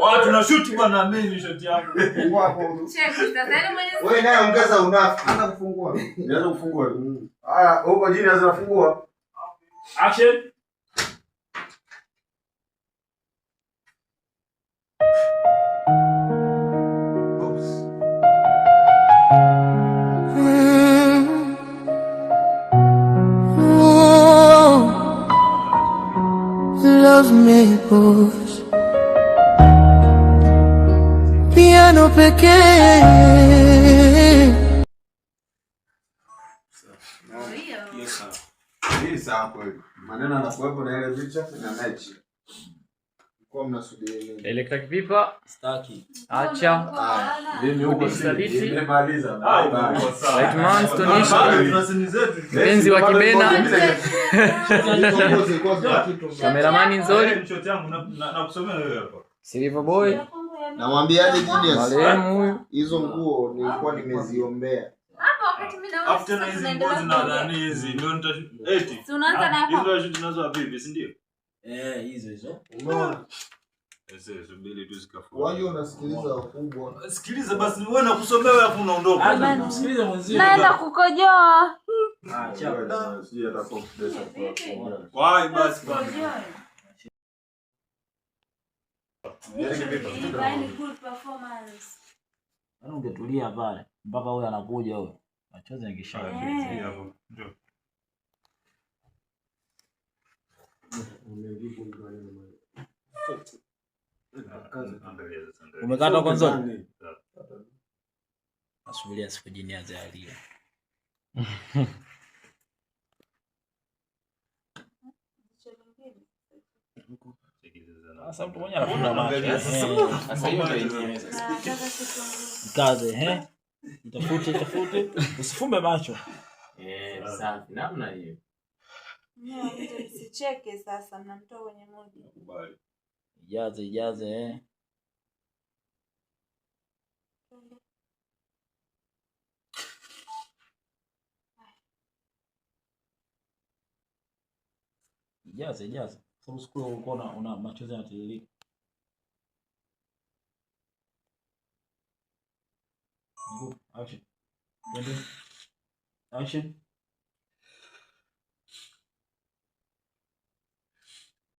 Watu na shoot bwana, mimi shot yangu. Fungua hapo. Check sasa mwenye. Wewe naye ongeza unafiki. Anza kufungua. Nianza kufungua. Haya, huko jini anza kufungua. Action. Love me boss. Piano pekee. Hii sawa kweli. Maneno yanakuwepo na ile picha na mechi. Kwa mnasubiri nini? Electric pipa staki. Acha. Mimi huko saliti. Nimemaliza. Lightman Stonisha. Mpenzi wa Kibena. Kameramani nzuri. Shot yangu na kusomea wewe hapa. Silver Boy. Namwambiaje Genius? Marehemu huyu. Hizo nguo nilikuwa nimeziombea. Hapa wakati mimi naona after hizi nguo zina nani hizi ndio eti. Si unaanza na hapo. Hizo tunazo vipi, si ndio? Hizo. Umeona? Sasa subiri tu zikafunga. Wao unasikiliza wakubwa. Sikiliza basi wewe na kusomea wewe afu unaondoka. Msikilize mwenzio. Naenda kukojoa. Acha. Sijui hata confidence kwa. Why basi basi. Good performance. Yaani ungetulia pale mpaka huyo anakuja huyo. Machozi yangeshaje hapo. Ndio. Umekata kwanza? Asubiria siku jini azalia. Sasa mtu mwenye anafunga macho. Sasa hiyo ndio yenyewe sasa. Kaze Tafute. Usifumbe macho. Safi. Namna hiyo. Msicheke sasa, mnamtoa kwenye modi. Kubali. Ijaze. Ijaze. Sababu siku ulikuwa una machozi yanatiririka. Action.